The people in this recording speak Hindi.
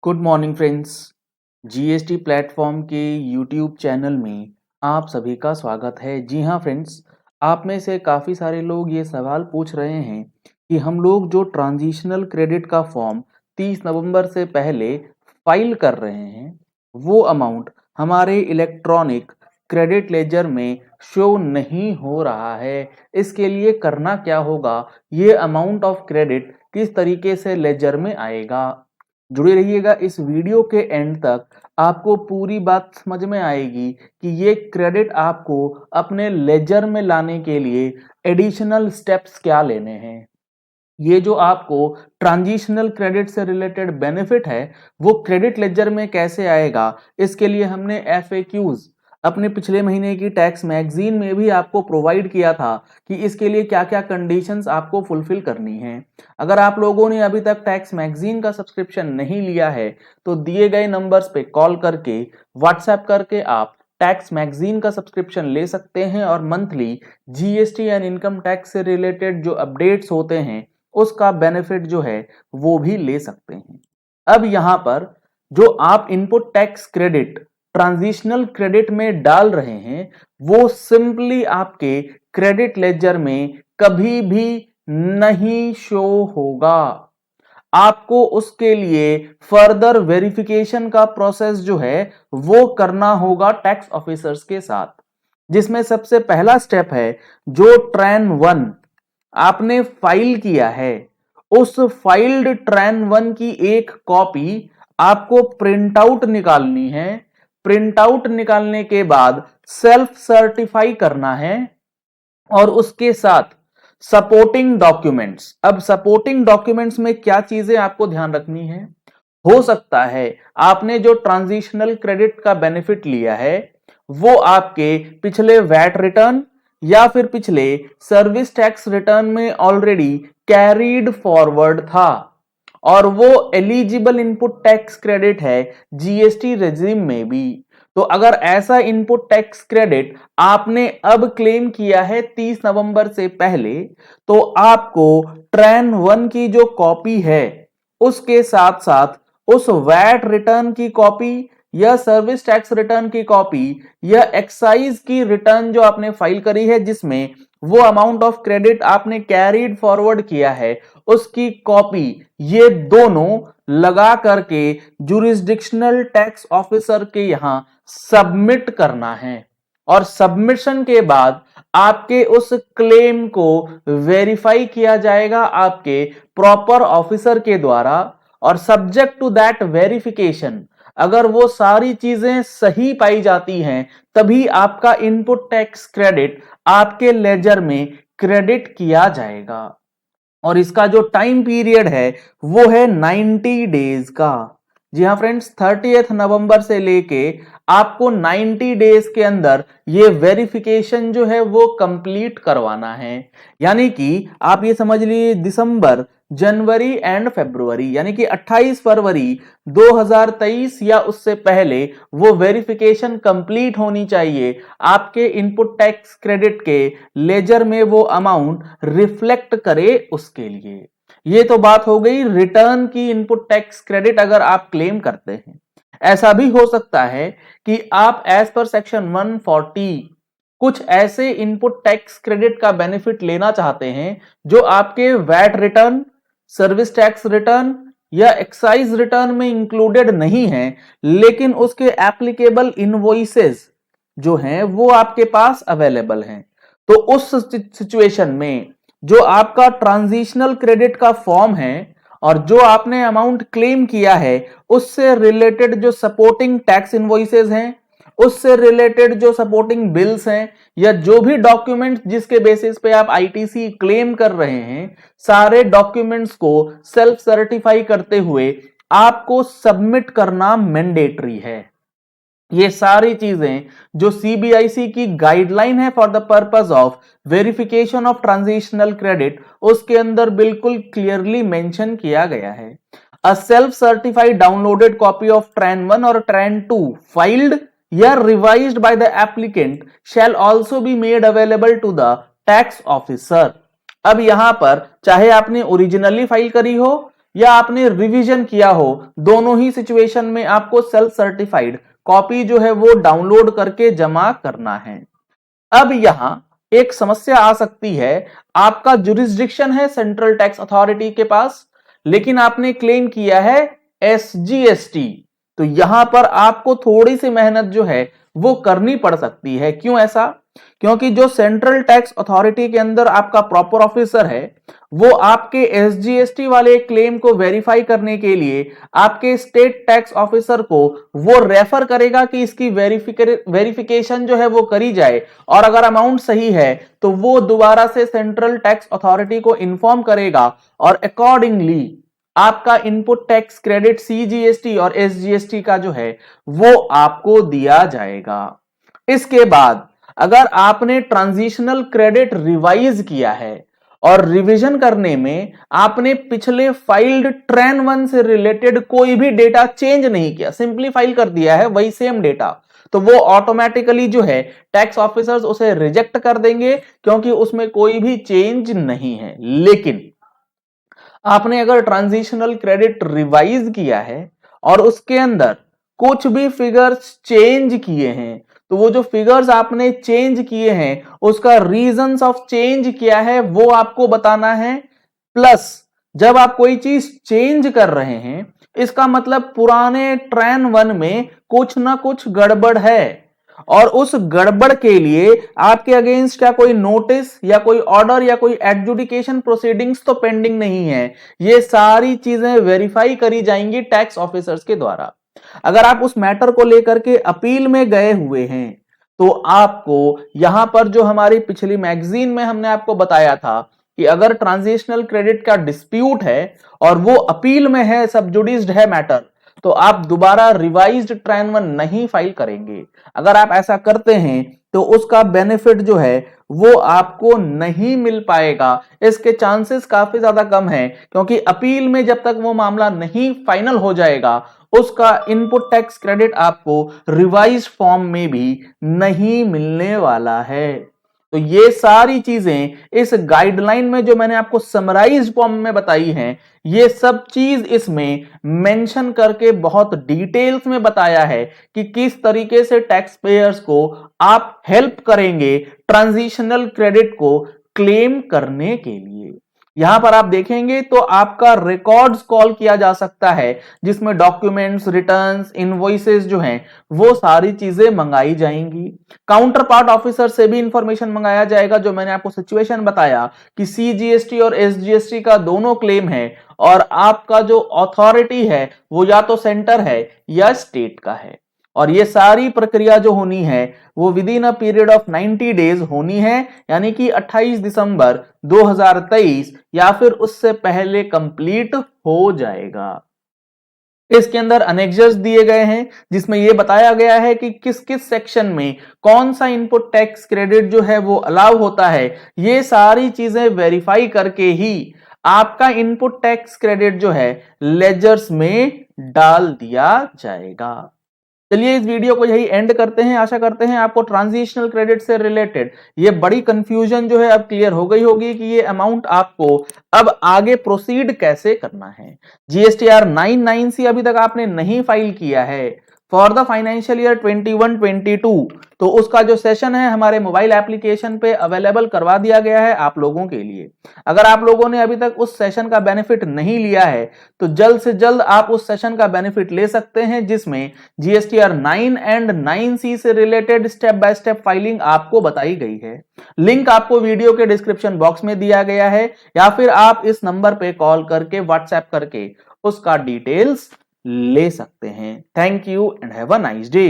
Good morning friends. GST platform के यूट्यूब चैनल में आप सभी का स्वागत है। जी हाँ फ्रेंड्स, आप में से काफ़ी सारे लोग ये सवाल पूछ रहे हैं कि हम लोग जो ट्रांजिशनल क्रेडिट का फॉर्म 30 नवंबर से पहले फाइल कर रहे हैं वो अमाउंट हमारे इलेक्ट्रॉनिक क्रेडिट लेजर में शो नहीं हो रहा है। इसके लिए करना क्या होगा, ये अमाउंट ऑफ क्रेडिट किस तरीके से लेजर में आएगा। जुड़े रहिएगा इस वीडियो के एंड तक, आपको पूरी बात समझ में आएगी कि ये क्रेडिट आपको अपने लेजर में लाने के लिए एडिशनल स्टेप्स क्या लेने हैं। ये जो आपको ट्रांजिशनल क्रेडिट से रिलेटेड बेनिफिट है वो क्रेडिट लेजर में कैसे आएगा, इसके लिए हमने एफएक्यूज अपने पिछले महीने की टैक्स मैगजीन में भी आपको प्रोवाइड किया था कि इसके लिए क्या क्या कंडीशंस आपको फुलफिल करनी है। अगर आप लोगों ने अभी तक टैक्स मैगजीन का सब्सक्रिप्शन नहीं लिया है तो दिए गए नंबर्स पे कॉल करके व्हाट्सएप करके आप टैक्स मैगजीन का सब्सक्रिप्शन ले सकते हैं और monthly GST and income tax से रिलेटेड जो अपडेट्स होते हैं उसका बेनिफिट जो है वो भी ले सकते हैं। अब यहां पर जो आप input tax credit transitional credit में डाल रहे हैं वो सिंपली आपके क्रेडिट लेजर में कभी भी नहीं शो होगा। आपको उसके लिए फर्दर वेरिफिकेशन का प्रोसेस जो है वो करना होगा टैक्स ऑफिसर्स के साथ, जिसमें सबसे पहला स्टेप है जो ट्रैन 1 आपने फाइल किया है उस फाइल्ड ट्रैन 1 की एक कॉपी आपको प्रिंट आउट निकालनी है। प्रिंट आउट निकालने के बाद सेल्फ सर्टिफाई करना है और उसके साथ सपोर्टिंग डॉक्यूमेंट्स। अब सपोर्टिंग डॉक्यूमेंट्स में क्या चीजें आपको ध्यान रखनी है, हो सकता है आपने जो ट्रांजिशनल क्रेडिट का बेनिफिट लिया है वो आपके पिछले वैट रिटर्न या फिर पिछले सर्विस टैक्स रिटर्न में ऑलरेडी कैरीड फॉरवर्ड था और वो एलिजिबल इनपुट टैक्स क्रेडिट है जीएसटी रेजिम में भी। तो अगर ऐसा इनपुट टैक्स क्रेडिट आपने अब क्लेम किया है 30 नवंबर से पहले तो आपको ट्रैन 1 की जो कॉपी है उसके साथ साथ उस वैट रिटर्न की कॉपी या सर्विस टैक्स रिटर्न की कॉपी या एक्साइज की रिटर्न जो आपने फाइल करी है जिसमें वो अमाउंट ऑफ क्रेडिट आपने कैरीड फॉरवर्ड किया है उसकी कॉपी, ये दोनों लगा करके जुरिस्डिक्शनल टैक्स ऑफिसर के यहां सबमिट करना है और सबमिशन के बाद आपके उस क्लेम को वेरीफाई किया जाएगा आपके प्रॉपर ऑफिसर के द्वारा और सब्जेक्ट टू दैट वेरिफिकेशन अगर वो सारी चीजें सही पाई जाती हैं तभी आपका इनपुट टैक्स क्रेडिट आपके लेजर में क्रेडिट किया जाएगा और इसका जो टाइम पीरियड है वो है 90 डेज का। जी हाँ फ्रेंड्स, 30 नवंबर से लेके आपको 90 डेज के अंदर ये वेरिफिकेशन जो है वो कंप्लीट करवाना है। यानी कि आप ये समझ लीजिए दिसंबर, जनवरी एंड फरवरी यानी कि 28 फरवरी 2023 या उससे पहले वो वेरिफिकेशन कंप्लीट होनी चाहिए। आपके इनपुट टैक्स क्रेडिट के लेजर में वो अमाउंट रिफ्लेक्ट करे उसके लिए। ये तो बात हो गई रिटर्न की इनपुट टैक्स क्रेडिट अगर आप क्लेम करते हैं। ऐसा भी हो सकता है कि आप एज पर सेक्शन 140 कुछ ऐसे इनपुट टैक्स क्रेडिट का बेनिफिट लेना चाहते हैं जो आपके VAT return, service tax return या एक्साइज रिटर्न में इंक्लूडेड नहीं है लेकिन उसके एप्लीकेबल इनवॉइसेस जो हैं वो आपके पास अवेलेबल हैं। तो उस सिचुएशन में जो आपका ट्रांजिशनल क्रेडिट का फॉर्म है और जो आपने अमाउंट क्लेम किया है उससे रिलेटेड जो सपोर्टिंग टैक्स इनवॉइसेस हैं, उससे रिलेटेड जो सपोर्टिंग बिल्स हैं या जो भी डॉक्यूमेंट्स जिसके बेसिस पे आप आईटीसी क्लेम कर रहे हैं, सारे डॉक्यूमेंट्स को सेल्फ सर्टिफाई करते हुए आपको सबमिट करना मैंडेटरी है। ये सारी चीजें जो सीबीआईसी की गाइडलाइन है for the purpose of verification of transitional credit उसके अंदर बिल्कुल क्लियरली मेंशन किया गया है। A self certified downloaded copy of TRAN 1 और ट्रैन 2 फाइल्ड या revised by the applicant shall also be made available to the tax officer. अब यहां पर चाहे आपने ओरिजिनली फाइल करी हो या आपने रिवीजन किया हो, दोनों ही सिचुएशन में आपको सेल्फ सर्टिफाइड कॉपी जो है वो डाउनलोड करके जमा करना है। अब यहां एक समस्या आ सकती है, आपका जुरिस्डिक्शन है सेंट्रल टैक्स अथॉरिटी के पास, लेकिन आपने क्लेम किया है एसजीएसटी, तो यहां पर आपको थोड़ी सी मेहनत जो है वो करनी पड़ सकती है। क्यों ऐसा? क्योंकि जो सेंट्रल टैक्स अथॉरिटी के अंदर आपका प्रॉपर ऑफिसर है, वो आपके एसजीएसटी वाले क्लेम को वेरीफाई करने के लिए आपके स्टेट टैक्स ऑफिसर को वो रेफर करेगा कि इसकी वेरिफिकेशन जो है वो करी जाए, और अगर अमाउंट सही है तो वो दोबारा से सेंट्रल टैक्स अथॉरिटी को इन्फॉर्म करेगा और अकॉर्डिंगली आपका इनपुट टैक्स क्रेडिट सीजीएसटी और एसजीएसटी का जो है वो आपको दिया जाएगा। इसके बाद अगर आपने ट्रांजिशनल क्रेडिट रिवाइज किया है और रिवीजन करने में आपने पिछले फाइल्ड ट्रेन 1 से रिलेटेड कोई भी डेटा चेंज नहीं किया, सिंपली फाइल कर दिया है वही सेम डेटा, तो वो ऑटोमेटिकली जो है टैक्स ऑफिसर्स उसे रिजेक्ट कर देंगे, क्योंकि उसमें कोई भी चेंज नहीं है। लेकिन आपने अगर ट्रांजिशनल क्रेडिट रिवाइज किया है और उसके अंदर कुछ भी फिगर्स चेंज किए हैं, तो वो जो फिगर्स आपने चेंज किए हैं उसका रीजंस ऑफ चेंज क्या है वो आपको बताना है। प्लस जब आप कोई चीज चेंज कर रहे हैं, इसका मतलब पुराने ट्रेन 1 में कुछ ना कुछ गड़बड़ है, और उस गड़बड़ के लिए आपके अगेंस्ट क्या कोई नोटिस या कोई ऑर्डर या कोई एडजुडिकेशन प्रोसीडिंग्स तो पेंडिंग नहीं है। ये सारी चीजें वेरीफाई करी जाएंगी टैक्स ऑफिसर्स के द्वारा। अगर आप उस मैटर को लेकर के अपील में गए हुए हैं, तो आपको यहां पर जो हमारी पिछली मैगजीन में हमने आपको बताया था कि अगर ट्रांजिशनल क्रेडिट का डिस्प्यूट है और वो अपील में है, सबजुडिस्ड है मैटर, तो आप दोबारा रिवाइज्ड ट्रेन 1 नहीं फाइल करेंगे। अगर आप ऐसा करते हैं तो उसका बेनिफिट जो है वो आपको नहीं मिल पाएगा। इसके चांसेस काफी ज्यादा कम है, क्योंकि अपील में जब तक वो मामला नहीं फाइनल हो जाएगा, उसका इनपुट टैक्स क्रेडिट आपको रिवाइज फॉर्म में भी नहीं मिलने वाला है। तो ये सारी चीजें इस गाइडलाइन में जो मैंने आपको समराइज फॉर्म में बताई हैं, ये सब चीज इसमें मेंशन करके बहुत डिटेल्स में बताया है कि किस तरीके से टैक्स पेयर्स को आप हेल्प करेंगे ट्रांजिशनल क्रेडिट को क्लेम करने के लिए। यहां पर आप देखेंगे तो आपका रिकॉर्ड्स कॉल किया जा सकता है, जिसमें डॉक्यूमेंट्स, रिटर्न्स, इनवॉइसेस जो हैं वो सारी चीजें मंगाई जाएंगी। काउंटर पार्ट ऑफिसर से भी इंफॉर्मेशन मंगाया जाएगा, जो मैंने आपको सिचुएशन बताया कि सीजीएसटी और एसजीएसटी का दोनों क्लेम है, और आपका जो अथॉरिटी है वो या तो सेंटर है या स्टेट का है, और ये सारी प्रक्रिया जो होनी है वो with in a period of 90 days होनी है, यानी कि 28 दिसंबर 2023 या फिर उससे पहले कंप्लीट हो जाएगा। इसके अंदर अनेक्सर्स दिए गए हैं, जिसमें यह बताया गया है कि किस किस सेक्शन में कौन सा इनपुट टैक्स क्रेडिट जो है वो अलाउ होता है। ये सारी चीजें वेरीफाई करके ही आपका इनपुट टैक्स क्रेडिट जो है लेजर्स में डाल दिया जाएगा। चलिए इस वीडियो को यही एंड करते हैं। आशा करते हैं आपको ट्रांजिशनल क्रेडिट से रिलेटेड ये बड़ी कंफ्यूजन जो है अब क्लियर हो गई होगी कि ये अमाउंट आपको अब आगे प्रोसीड कैसे करना है। जीएसटीआर 99C अभी तक आपने नहीं फाइल किया है फॉर द फाइनेंशियल ईयर 21-22, तो उसका जो सेशन है हमारे मोबाइल एप्लीकेशन पे अवेलेबल करवा दिया गया है आप लोगों के लिए। अगर आप लोगों ने अभी तक उस सेशन का बेनिफिट नहीं लिया है, तो जल्द से जल्द आप उस सेशन का बेनिफिट ले सकते हैं, जिसमें जीएसटीआर 9 एंड 9C से related step by step filing आपको बताई गई है। लिंक आपको वीडियो के डिस्क्रिप्शन बॉक्स में दिया गया है, या फिर आप इस नंबर पे कॉल करके व्हाट्सएप करके उसका डिटेल्स ले सकते हैं। Thank you and have a nice day.